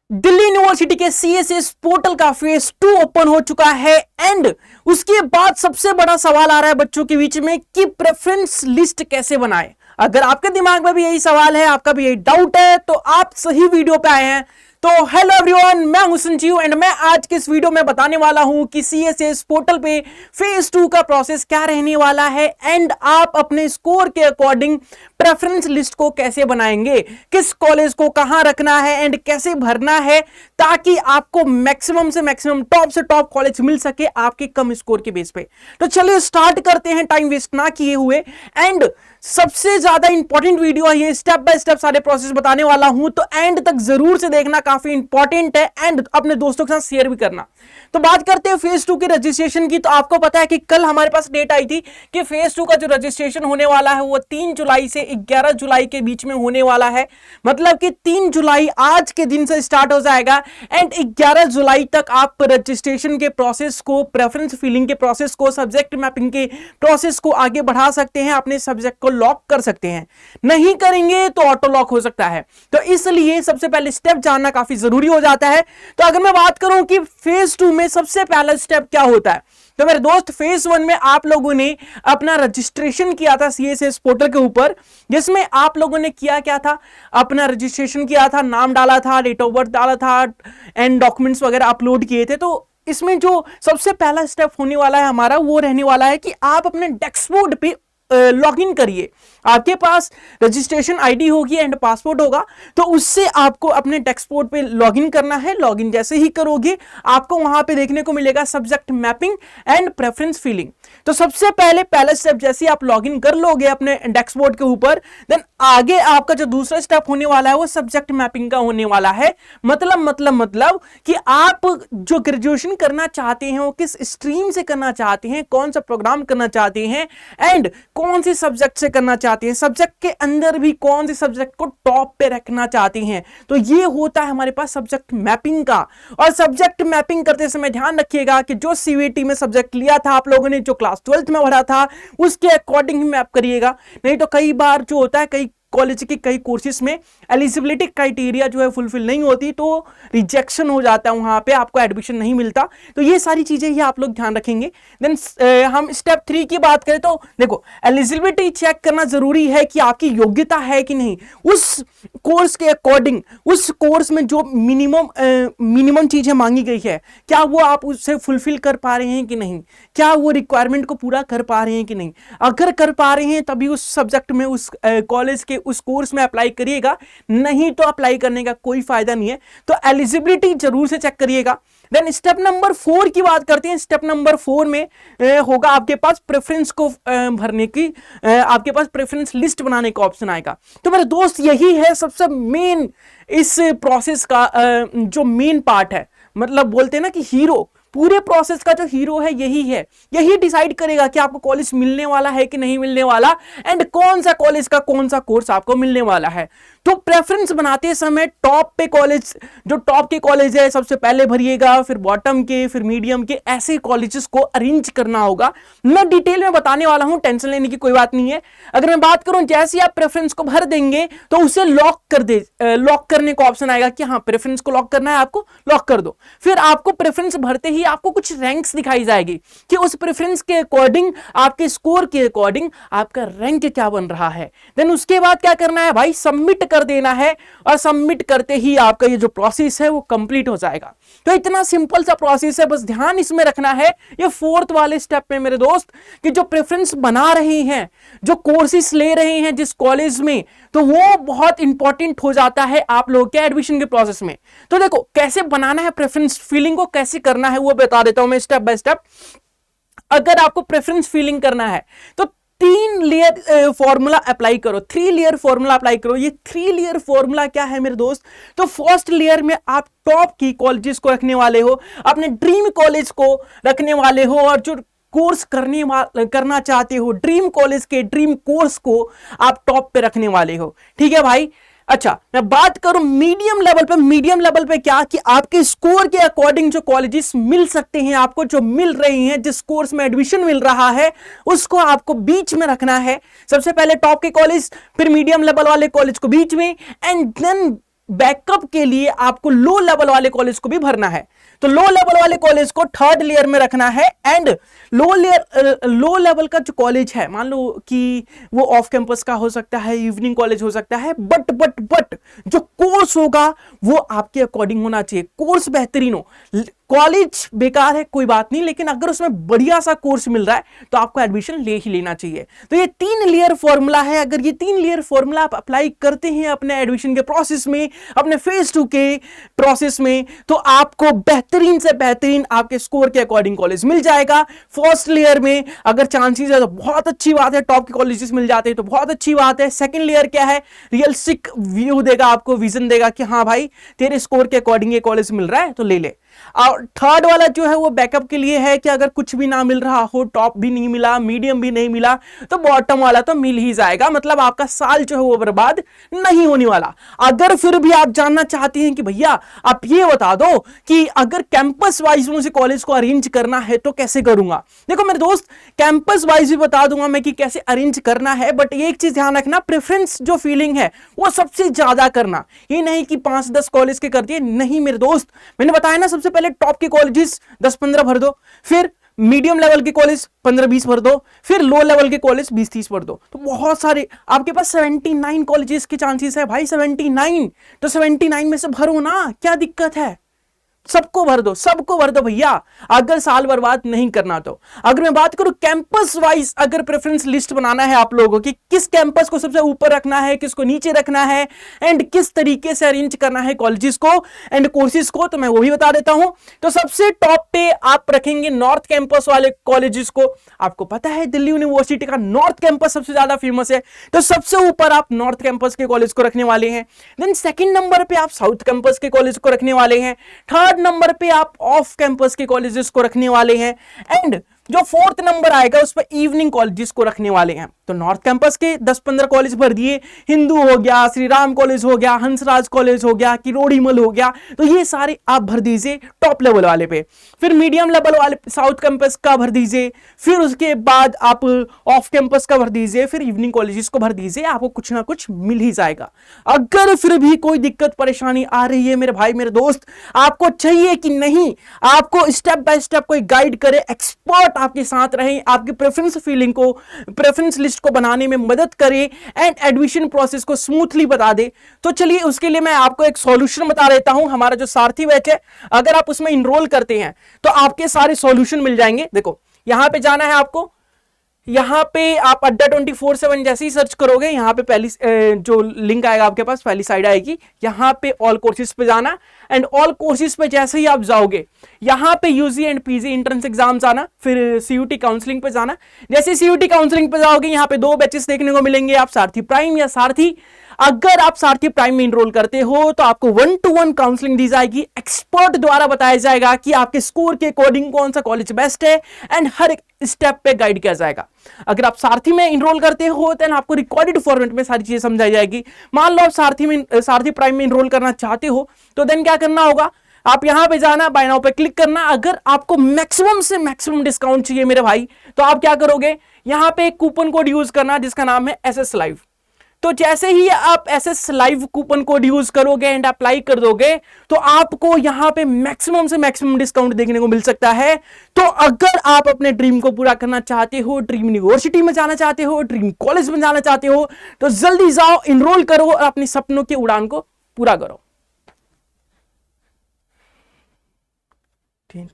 Delhi university के CSS portal का phase 2 open हो चुका है एंड उसके बाद सबसे बड़ा सवाल आ रहा है बच्चों के बीच में कि प्रेफरेंस लिस्ट कैसे बनाएं। अगर आपके दिमाग में भी यही सवाल है, आपका भी यही डाउट है, तो आप सही वीडियो पे आए हैं। तो हेलो एवरीवन, मैं हूं संजीव एंड मैं आज के इस वीडियो में बताने वाला हूं कि सीएसएस पोर्टल पे फेज 2 का प्रोसेस क्या रहने वाला है एंड आप अपने स्कोर के अकॉर्डिंग प्रेफरेंस लिस्ट को कैसे बनाएंगे, किस कॉलेज को कहां रखना है एंड कैसे भरना है ताकि आपको मैक्सिमम से मैक्सिमम टॉप से टॉप कॉलेज मिल सके आपके कम स्कोर के बेस पे। तो चलिए स्टार्ट करते हैं टाइम वेस्ट ना किए हुए। एंड सबसे ज्यादा इंपॉर्टेंट वीडियो है ये, स्टेप बाय स्टेप सारे प्रोसेस बताने वाला हूं, तो एंड तक जरूर से देखना, काफी इंपॉर्टेंट है एंड अपने दोस्तों के साथ शेयर भी करना। तो बात करते हैं फेज 2 की रजिस्ट्रेशन की। तो आपको पता है कि कल हमारे पास डेट आई थी कि फेज 2 का जो रजिस्ट्रेशन होने वाला है वो 3 जुलाई से 11 जुलाई के बीच में होने वाला है। मतलब कि 3 जुलाई आज के दिन से स्टार्ट हो जाएगा एंड 11 जुलाई तक आप रजिस्ट्रेशन के प्रोसेस को, प्रेफरेंस फिलिंग के प्रोसेस को, सब्जेक्ट मैपिंग के प्रोसेस को आगे बढ़ा सकते हैं, अपने सब्जेक्ट को लॉक कर सकते हैं। नहीं करेंगे तो ऑटो लॉक हो सकता है। तो इसलिए सबसे पहले स्टेप जानना काफी जरूरी हो जाता है। तो अगर मैं बात करूं कि फेज 2 में सबसे पहला स्टेप क्या होता है, तो मेरे दोस्त फेज 1 में आप लोगों ने अपना रजिस्ट्रेशन किया था सीएसएस पोर्टल के ऊपर, जिसमें आप लोगों ने किया क्या था, अपना रजिस्ट्रेशन किया था, नाम डाला था, डेट ऑफ बर्थ डाला था एंड डॉक्यूमेंट्स वगैरह अपलोड किए थे। तो इसमें जो सबसे पहला स्टेप होने वाला है हमारा वो रहने वाला है कि आप अपने डैशबोर्ड पे लॉग इन करिए। आपके पास रजिस्ट्रेशन आईडी होगी एंड पासवर्ड होगा, तो उससे आपको अपने डैशबोर्ड पे लॉग इन करना है। लॉग इन जैसे ही करोगे आपको वहां पे देखने को मिलेगा subject mapping and preference filling. तो सबसे पहले पहला स्टेप जैसे आप लॉग इन कर लोगे अपने डैशबोर्ड के ऊपर, देन आगे आपका जो दूसरा स्टेप होने वाला है वो सब्जेक्ट मैपिंग का होने वाला है। मतलब कि आप जो ग्रेजुएशन करना चाहते हैं वो किस स्ट्रीम से करना चाहते हैं, कौन सा प्रोग्राम करना चाहते हैं एंड कौन से सब्जेक्ट से करना चाहते हैं, सब्जेक्ट के अंदर भी कौन से सब्जेक्ट को टॉप पे रखना चाहते हैं। तो ये होता है हमारे पास सब्जेक्ट मैपिंग का। और सब्जेक्ट मैपिंग करते समय ध्यान रखिएगा कि जो सीवीटी में सब्जेक्ट लिया था आप लोगों ने, जो क्लास 12th में भरा था, उसके अकॉर्डिंग ही मैप करिएगा। नहीं तो कई बार जो होता है, कई कॉलेज के कई कोर्सेज में एलिजिबिलिटी क्राइटेरिया जो है फुलफिल नहीं होती, तो रिजेक्शन हो जाता है, वहां पे आपको एडमिशन नहीं मिलता। तो ये सारी चीजें ही आप लोग ध्यान रखेंगे। देन हम स्टेप 3 की बात करें तो देखो, एलिजिबिलिटी चेक करना जरूरी है कि आपकी योग्यता है कि नहीं उस कोर्स के अकॉर्डिंग। उस कोर्स में जो मिनिमम चीजें मांगी गई है, क्या वो आप उससे फुलफिल कर पा रहे हैं कि नहीं, क्या वो रिक्वायरमेंट को पूरा कर पा रहे हैं कि नहीं। अगर कर पा रहे हैं तभी उस सब्जेक्ट में, उस कॉलेज के उस कोर्स में अप्लाई करिएगा, नहीं तो अप्लाई करने का कोई फायदा नहीं है। तो एलिजिबिलिटी जरूर से चेक करिएगा। देन स्टेप नंबर 4 की बात करते हैं। स्टेप नंबर 4 में होगा आपके पास प्रेफरेंस को भरने की, आपके पास प्रेफरेंस लिस्ट बनाने का ऑप्शन आएगा। तो मेरे दोस्त यही है सबसे मेन इस प्रोसेस का जो मेन पार्ट है। मतलब बोलते हैं ना कि हीरो, पूरे प्रोसेस का जो हीरो है यही है। यही डिसाइड करेगा कि आपको कॉलेज मिलने वाला है कि नहीं मिलने वाला एंड कौन सा कॉलेज का कौन सा कोर्स आपको मिलने वाला है। तो प्रेफरेंस बनाते समय टॉप पे कॉलेज, जो टॉप के कॉलेज है सबसे पहले भरिएगा, फिर बॉटम के, फिर मीडियम के, ऐसे कॉलेजेस को अरेंज करना होगा। मैं डिटेल में बताने वाला हूं, टेंशन लेने की कोई बात नहीं है। अगर मैं बात करूं, जैसे आप प्रेफरेंस को भर देंगे तो उसे लॉक कर दे, लॉक करने का ऑप्शन आएगा कि हाँ प्रेफरेंस को लॉक करना है, आपको लॉक कर दो। फिर आपको प्रेफरेंस भरते ही आपको कुछ रैंक्स दिखाई जाएगी कि उस प्रेफरेंस के अकॉर्डिंग, आपके स्कोर के अकॉर्डिंग आपका रैंक क्या बन रहा है। देन उसके बाद क्या करना है भाई, सबमिट कर देना है और सबमिट करते ही आपका ये जो प्रोसेस है वो कंप्लीट हो जाएगा। तो इतना सिंपल सा प्रोसेस है, बस ध्यान इसमें रखना है ये 4th वाले स्टेप में मेरे दोस्त, कि जो प्रेफरेंस बना रहे हैं, जो कोर्सेस ले रहे हैं जिस कॉलेज में, तो वो बहुत इंपॉर्टेंट हो जाता है आप लोगों के एडमिशन के प्रोसेस में। तो देखो कैसे बनाना है, प्रेफरेंस फिलिंग को कैसे करना है वो बता देता हूं मैं स्टेप बाय स्टेप। अगर आपको प्रेफरेंस फिलिंग करना है तो 3 लेयर फॉर्मूला अप्लाई करो, 3 लेयर फॉर्मूला अप्लाई करो। ये 3 लेयर फॉर्मूला क्या है मेरे दोस्त, तो फर्स्ट लेयर में आप टॉप की कॉलेजेस को रखने वाले हो, अपने ड्रीम कॉलेज को रखने वाले हो, और जो कोर्स करना चाहते हो ड्रीम कॉलेज के ड्रीम कोर्स को आप टॉप पे रखने वाले हो। ठीक है भाई। अच्छा, मैं बात करूं मीडियम लेवल पे क्या, कि आपके स्कोर के अकॉर्डिंग जो कॉलेजेस मिल सकते हैं आपको, जो मिल रही हैं, जिस कोर्स में एडमिशन मिल रहा है उसको आपको बीच में रखना है। सबसे पहले टॉप के कॉलेज, फिर मीडियम लेवल वाले कॉलेज को बीच में, एंड देन बैकअप के लिए आपको लो लेवल वाले कॉलेज को भी भरना है। तो लो लेवल वाले कॉलेज को थर्ड लेयर में रखना है। एंड लो लेवल का जो कॉलेज है, मान लो कि वो ऑफ कैंपस का हो सकता है, इवनिंग कॉलेज हो सकता है, बट जो कोर्स होगा वो आपके अकॉर्डिंग होना चाहिए। कोर्स बेहतरीन हो। कॉलेज बेकार है कोई बात नहीं, लेकिन अगर उसमें बढ़िया सा कोर्स मिल रहा है तो आपको एडमिशन ले ही लेना चाहिए। तो ये 3 लेयर फॉर्मूला है। अगर ये 3 लेयर फॉर्मूला आप अप्लाई करते हैं अपने एडमिशन के प्रोसेस में, अपने फेज 2 के प्रोसेस में, तो आपको बेहतरीन से बेहतरीन आपके स्कोर के अकॉर्डिंग कॉलेज मिल जाएगा। फर्स्ट लेयर में अगर चांसेस है तो बहुत अच्छी बात है, टॉप के कॉलेजेस मिल जाते हैं तो बहुत अच्छी बात है। सेकंड लेयर क्या है, रियलिस्टिक व्यू देगा आपको, विजन देगा कि हाँ भाई तेरे स्कोर के अकॉर्डिंग ये कॉलेज मिल रहा है तो ले ले। और थर्ड वाला जो है वो बैकअप के लिए है कि अगर कुछ भी ना मिल रहा हो, टॉप भी नहीं मिला, मीडियम भी नहीं मिला, तो बॉटम वाला तो मिल ही जाएगा। मतलब आपका साल जो है वो बर्बाद नहीं होने वाला। अगर फिर भी आप जानना चाहते हैं कि भैया आप ये बता दो कि अगर कैंपस वाइज मुझे कॉलेज को अरेंज करना है तो कैसे करूंगा, देखो मेरे दोस्त, कैंपस वाइज भी बता दूंगा मैं कि कैसे अरेंज करना है, बट एक चीज ध्यान रखना, प्रेफरेंस जो फीलिंग है वो सबसे ज्यादा करना। ये नहीं कि 5-10 कॉलेज के कर दिए, नहीं मेरे दोस्त। मैंने बताया ना, सबसे पहले टॉप के कॉलेजेस 10-15 भर दो, फिर मीडियम लेवल के कॉलेज 15-20 भर दो, फिर लो लेवल के कॉलेज 20-30 भर दो। तो बहुत सारे आपके पास 79 कॉलेजेस के चांसेस है भाई, 79। तो 79 में से भरो ना, क्या दिक्कत है? सबको भर दो, सबको भर दो भैया, अगर साल बर्बाद नहीं करना तो। अगर मैं बात करूं कैंपस वाइज, अगर प्रेफरेंस लिस्ट बनाना है आप लोगों की, किस कैंपस को सबसे ऊपर रखना है, किसको नीचे रखना है, एंड किस तरीके से अरेंज करना है कॉलेजेस को एंड कोर्सेज को, तो मैं वो भी बता देता हूं। तो सबसे टॉप पे आप रखेंगे नॉर्थ कैंपस वाले कॉलेजेस को। आपको पता है दिल्ली यूनिवर्सिटी का नॉर्थ कैंपस सबसे ज्यादा फेमस है, तो सबसे ऊपर आप नॉर्थ कैंपस के कॉलेज को रखने वाले हैं। देन सेकंड नंबर पे आप साउथ कैंपस के कॉलेज को रखने वाले हैं। थर्ड नंबर पे आप ऑफ कैंपस के कॉलेजेस को रखने वाले हैं। एंड जो फोर्थ नंबर आएगा उस पर इवनिंग कॉलेजेस को रखने वाले हैं। तो नॉर्थ कैंपस के 10-15 कॉलेज भर दिए, हिंदू हो गया, श्री राम कॉलेज हो गया, हंसराज कॉलेज हो गया, किरोड़ीमल हो गया, तो ये सारे आप भर दीजिए टॉप लेवल वाले पे। फिर मीडियम लेवल वाले साउथ कैंपस का भर दीजिए, फिर उसके बाद आप ऑफ कैंपस का भर दीजिए, फिर इवनिंग कॉलेजेस को भर दीजिए, आपको कुछ ना कुछ मिल ही जाएगा। अगर फिर भी कोई दिक्कत परेशानी आ रही है मेरे भाई मेरे दोस्त, आपको चाहिए कि नहीं आपको स्टेप बाय स्टेप कोई गाइड करे, एक्सपर्ट आपके साथ रहे, आपकी प्रेफरेंस फीलिंग को, प्रेफरेंस लिस्ट को बनाने में मदद करे एंड एडमिशन प्रोसेस को स्मूथली बता दे, तो चलिए उसके लिए मैं आपको एक सॉल्यूशन बता देता हूं। हमारा जो सारथी बैच है, अगर आप उसमें इनरोल करते हैं तो आपके सारे सॉल्यूशन मिल जाएंगे। देखो यहां पे जाना है आपको, यहां पे आप अड्डा 24/7 जैसे ही सर्च करोगे, यहां पे पहली जो लिंक आएगा आपके पास, पहली साइड आएगी, यहां पे ऑल कोर्सेज पे जाना। एंड ऑल कोर्सेज पे जैसे ही आप जाओगे, यहां पे UG and PG entrance exams आना, फिर सीयूटी काउंसलिंग पे जाना। जैसे सीयूटी काउंसलिंग पे जाओगे, यहां पे 2 बैचेस देखने को मिलेंगे, आप सारथी प्राइम या सारथी। अगर आप सारथी प्राइम में इनरोल करते हो तो आपको 1-to-1 काउंसलिंग दी जाएगी, एक्सपर्ट द्वारा बताया जाएगा कि आपके स्कोर के अकॉर्डिंग कौन सा कॉलेज बेस्ट है, एंड हर एक स्टेप पे गाइड किया जाएगा। अगर आप सारथी में इनरोल करते हो तो आपको रिकॉर्डेड फॉर्मेट में सारी चीजें समझाई जाएगी। मान लो आप सारथी प्राइम में इनरोल करना चाहते हो, तो देन क्या करना होगा, आप यहां पे जाना, बाय नाउ पे क्लिक करना। अगर आपको मैक्सिमम से मैक्सिमम डिस्काउंट चाहिए मेरे भाई, तो आप क्या करोगे, यहां पे एक कूपन कोड यूज करना जिसका नाम है SS लाइव। तो जैसे ही आप SS live coupon code use करोगे एंड अप्लाई कर दोगे, तो आपको यहां पे मैक्सिमम से मैक्सिमम डिस्काउंट देखने को मिल सकता है। तो अगर आप अपने ड्रीम को पूरा करना चाहते हो, ड्रीम यूनिवर्सिटी में जाना चाहते हो, ड्रीम कॉलेज में जाना चाहते हो, तो जल्दी जाओ, इनरोल करो और अपने सपनों की उड़ान को पूरा करो। ठीक।